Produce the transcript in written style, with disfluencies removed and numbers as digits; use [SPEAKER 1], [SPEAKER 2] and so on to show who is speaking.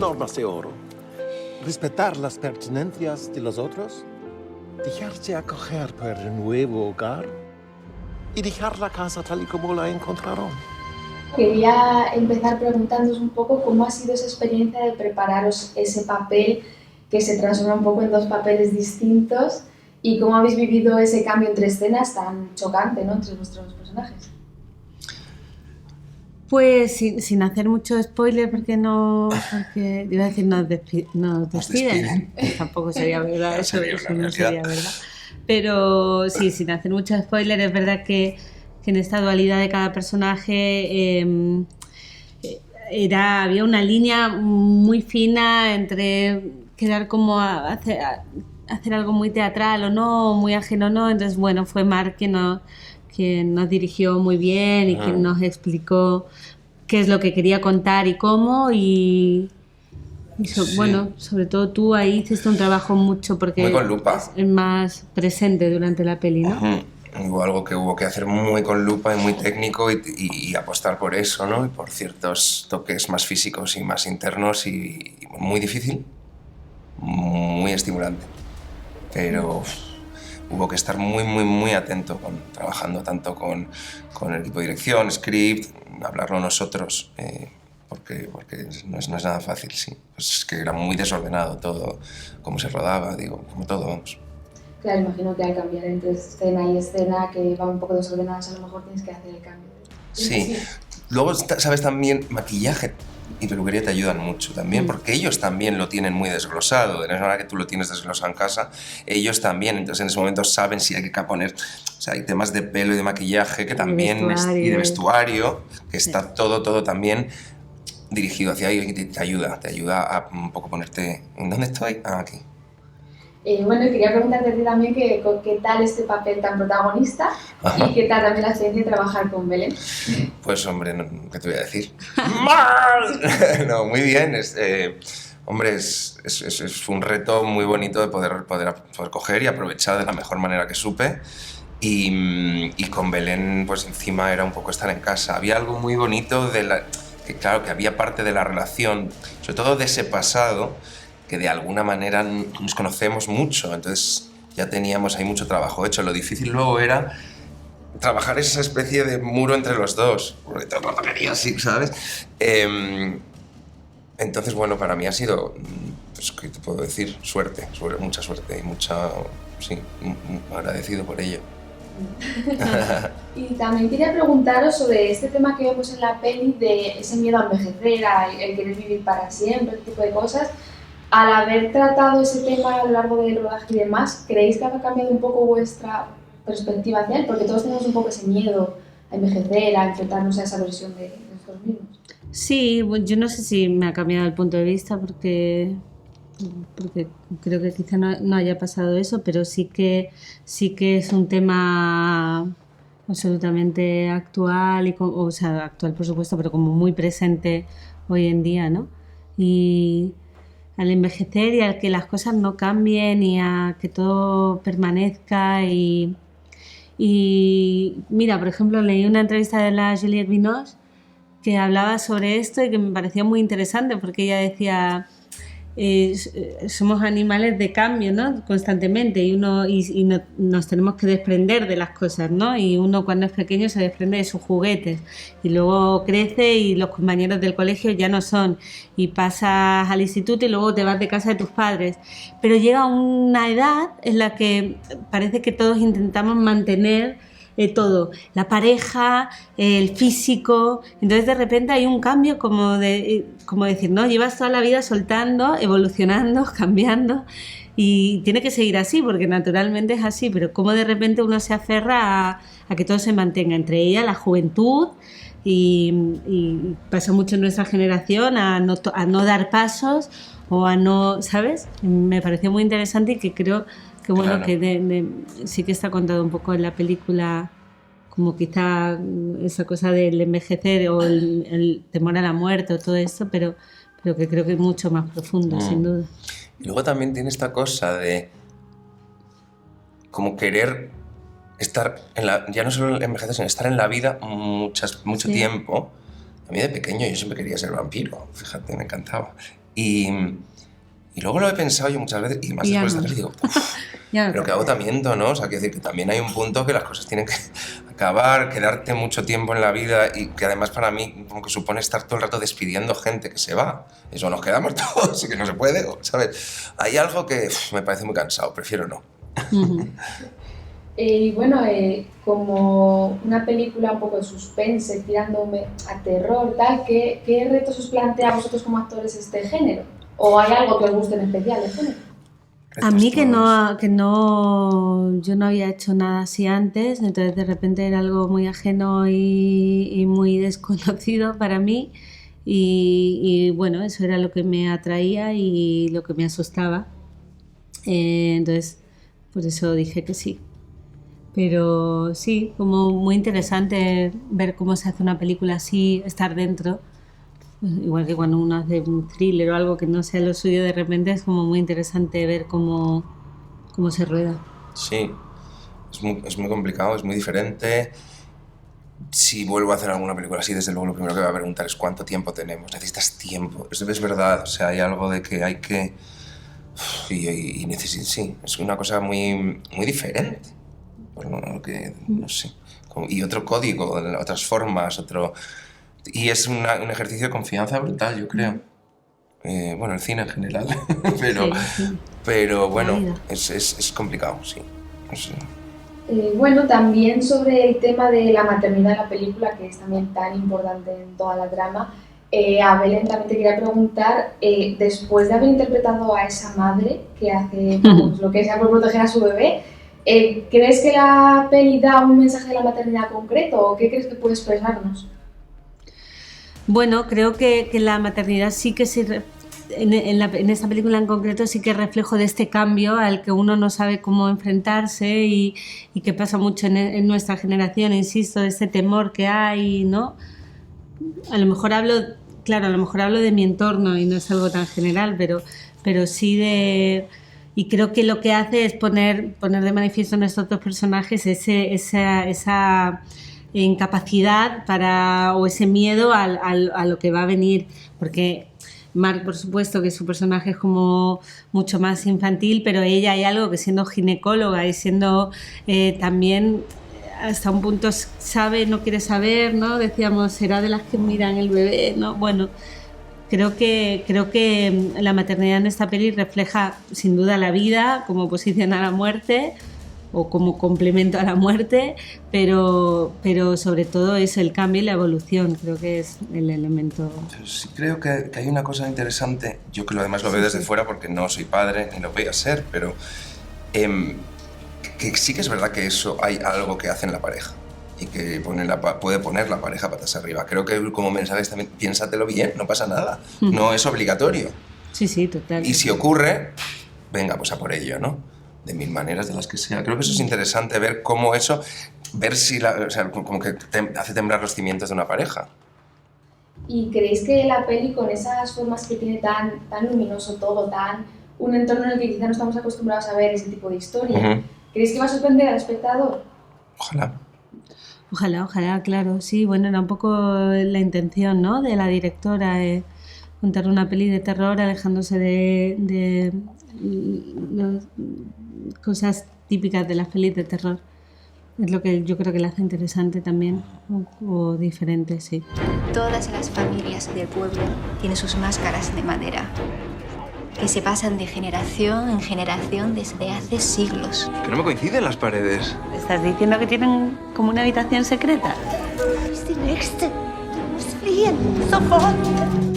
[SPEAKER 1] normas de oro. Respetar las pertenencias de los otros, dejarse acoger por el nuevo hogar y dejar la casa tal y como la encontraron.
[SPEAKER 2] Quería empezar preguntándoos un poco cómo ha sido esa experiencia de prepararos ese papel que se transforma un poco en dos papeles distintos y cómo habéis vivido ese cambio entre escenas tan chocante, ¿no?, entre vuestros personajes.
[SPEAKER 3] Pues sin hacer mucho spoiler, porque iba a decir nos despiden. Tampoco sería verdad, eso no sería verdad. Pero sí, sin hacer mucho spoiler, es verdad que en esta dualidad de cada personaje había una línea muy fina entre quedar como hacer algo muy teatral o no, muy ajeno o no. Entonces, bueno, fue Marc quien nos dirigió muy bien y quien nos explicó qué es lo que quería contar y cómo, bueno, sobre todo tú ahí hiciste un trabajo mucho porque
[SPEAKER 4] muy con lupa.
[SPEAKER 3] Es más presente durante la peli, ¿no?
[SPEAKER 4] Hubo algo que hubo que hacer muy con lupa y muy técnico y apostar por eso, ¿no? Y por ciertos toques más físicos y más internos y muy difícil, muy estimulante. Pero hubo que estar muy atento trabajando tanto con el equipo de dirección, script, hablarlo nosotros, porque no es nada fácil, sí. Pues es que era muy desordenado todo, cómo se rodaba, como todo, vamos.
[SPEAKER 2] Claro, imagino que al cambiar entre escena y escena, que van un poco desordenadas, a lo mejor tienes que hacer el cambio.
[SPEAKER 4] Sí. Luego, sabes, también maquillaje y peluquería te ayudan mucho también, porque ellos también lo tienen muy desglosado. De la manera que tú lo tienes desglosado en casa, ellos también. Entonces, en ese momento saben si hay que poner... O sea, hay temas de pelo y de maquillaje que también... Y de vestuario, que está todo también dirigido hacia ahí y te ayuda a un poco ponerte... ¿En dónde estoy? Ah, aquí.
[SPEAKER 2] Bueno, quería preguntarte a ti también qué tal este papel tan protagonista. Ajá. Y qué tal también la experiencia de trabajar con Belén.
[SPEAKER 4] Pues hombre, ¿qué te voy a decir? ¡Mal! No, muy bien. Hombre, fue un reto muy bonito de poder coger y aprovechar de la mejor manera que supe. Y con Belén, pues encima era un poco estar en casa. Había algo muy bonito que claro, que había parte de la relación, sobre todo de ese pasado, que de alguna manera nos conocemos mucho, entonces ya teníamos ahí mucho trabajo hecho. Lo difícil luego era trabajar esa especie de muro entre los dos, porque todo el rato quería así, ¿sabes? Entonces, bueno, para mí ha sido, pues, ¿qué te puedo decir? Mucha suerte y sí, agradecido por ello.
[SPEAKER 2] Y también quería preguntaros sobre este tema que vemos en la peli de ese miedo a envejecer, el querer vivir para siempre, este tipo de cosas. Al haber tratado ese tema a lo largo del rodaje y demás, ¿creéis que ha cambiado un poco vuestra perspectiva hacia él? Porque todos tenemos un poco ese miedo a envejecer, a enfrentarnos a esa versión de nosotros mismos.
[SPEAKER 3] Sí, yo no sé si me ha cambiado el punto de vista porque creo que quizá no haya pasado eso, pero sí que es un tema absolutamente actual, o sea, actual por supuesto, pero como muy presente hoy en día, ¿no? Y al envejecer y al que las cosas no cambien y a que todo permanezca y mira, por ejemplo, leí una entrevista de la Juliette Binoche que hablaba sobre esto y que me pareció muy interesante porque ella decía somos animales de cambio, ¿no? Constantemente y nos tenemos que desprender de las cosas, ¿no? Y uno cuando es pequeño se desprende de sus juguetes y luego crece y los compañeros del colegio ya no son y pasas al instituto y luego te vas de casa de tus padres, pero llega una edad en la que parece que todos intentamos mantener todo, la pareja, el físico, entonces de repente hay un cambio como decir, no, llevas toda la vida soltando, evolucionando, cambiando y tiene que seguir así porque naturalmente es así, pero como de repente uno se aferra a que todo se mantenga, entre ellas la juventud y pasa mucho en nuestra generación a no dar pasos o a no, ¿sabes? Me pareció muy interesante y que creo que bueno, claro, que sí que está contado un poco en la película como quizá esa cosa del envejecer o el temor a la muerte o todo eso, pero que creo que es mucho más profundo, sin duda.
[SPEAKER 4] Y luego también tiene esta cosa de como querer estar ya no solo envejecer, sino estar en la vida mucho tiempo. A mí de pequeño yo siempre quería ser vampiro, fíjate, me encantaba. Y luego lo he pensado yo muchas veces, y más
[SPEAKER 3] Ya
[SPEAKER 4] después de
[SPEAKER 3] no.
[SPEAKER 4] hacerlo digo, "Uf,
[SPEAKER 3] Ya me
[SPEAKER 4] pero qué
[SPEAKER 3] parece.
[SPEAKER 4] agotamiento, ¿no?". O sea, quiero decir que también hay un punto que las cosas tienen que acabar, quedarte mucho tiempo en la vida, y que además para mí como que supone estar todo el rato despidiendo gente que se va. Eso nos quedamos todos, que no se puede, ¿sabes? Hay algo que me parece muy cansado, prefiero no.
[SPEAKER 3] Ujú.
[SPEAKER 2] Y bueno, como una película un poco de suspense, tirándome a terror, tal, ¿qué retos os plantea a vosotros como actores este género? ¿O hay algo que os guste en especial del género?
[SPEAKER 3] A mí que no, yo no había hecho nada así antes, entonces de repente era algo muy ajeno y muy desconocido para mí y bueno, eso era lo que me atraía y lo que me asustaba. Entonces, por eso dije que sí. Pero sí, como muy interesante ver cómo se hace una película así, estar dentro. Pues igual que cuando uno hace un thriller o algo que no sea lo suyo, de repente es como muy interesante ver cómo se rueda.
[SPEAKER 4] Sí, es muy complicado, es muy diferente. Si vuelvo a hacer alguna película así, desde luego lo primero que voy a preguntar es cuánto tiempo tenemos. Necesitas tiempo, eso es verdad. O sea, hay algo de que hay que... Y sí, es una cosa muy, muy diferente. Por lo que, no sé. Y otro código, otras formas, otro... Y es un ejercicio de confianza brutal, yo creo. Bueno, el cine en general,
[SPEAKER 3] Sí.
[SPEAKER 4] pero
[SPEAKER 3] La
[SPEAKER 4] bueno,
[SPEAKER 3] vida.
[SPEAKER 4] es complicado, sí. No sé.
[SPEAKER 2] Bueno, también sobre el tema de la maternidad en la película, que es también tan importante en toda la trama, a Belén también te quería preguntar, después de haber interpretado a esa madre que hace pues, lo que sea por proteger a su bebé, ¿crees que la peli da un mensaje de la maternidad concreto o qué crees que puede expresarnos?
[SPEAKER 3] Bueno, creo que la maternidad sí que en esta película en concreto sí que es reflejo de este cambio al que uno no sabe cómo enfrentarse y que pasa mucho en nuestra generación, insisto, de este temor que hay, ¿no? A lo mejor hablo de mi entorno y no es algo tan general, pero sí de... Y creo que lo que hace es poner de manifiesto en estos dos personajes esa incapacidad o ese miedo a lo que va a venir, porque Mark, por supuesto, que su personaje es como mucho más infantil, pero ella hay algo que siendo ginecóloga y siendo también hasta un punto sabe, no quiere saber, ¿no? Decíamos, será de las que miran el bebé, ¿no? Bueno, creo que la maternidad en esta peli refleja sin duda la vida como oposición a la muerte o como complemento a la muerte, pero sobre todo es el cambio y la evolución, creo que es el elemento.
[SPEAKER 4] Sí, creo que hay una cosa interesante, yo que además lo veo desde fuera porque no soy padre ni lo voy a ser, pero que sí que es verdad que eso hay algo que hace en la pareja y que puede poner la pareja patas arriba. Creo que como mensaje también, piénsatelo bien, no pasa nada, no es obligatorio.
[SPEAKER 3] Sí, total.
[SPEAKER 4] Y si ocurre, venga, pues a por ello, ¿no? De mil maneras, de las que sea. Creo que eso es interesante, ver cómo eso, ver si, o sea, como que hace temblar los cimientos de una pareja.
[SPEAKER 2] ¿Y creéis que la peli, con esas formas que tiene tan luminoso todo, un entorno en el que quizá no estamos acostumbrados a ver ese tipo de historia, ¿creéis que va a sorprender al espectador?
[SPEAKER 3] Ojalá, claro, sí, bueno, era un poco la intención, ¿no?, de la directora, contar una peli de terror alejándose de cosas típicas de las pelis de terror. Es lo que yo creo que la hace interesante también, o diferente, sí.
[SPEAKER 5] Todas las familias del pueblo tienen sus máscaras de madera, que se pasan de generación en generación desde hace siglos.
[SPEAKER 6] Que no me coinciden las paredes.
[SPEAKER 3] ¿Estás diciendo que tienen como una habitación secreta?
[SPEAKER 5] Ist die Nächste. Du musst fliehen. Sofort.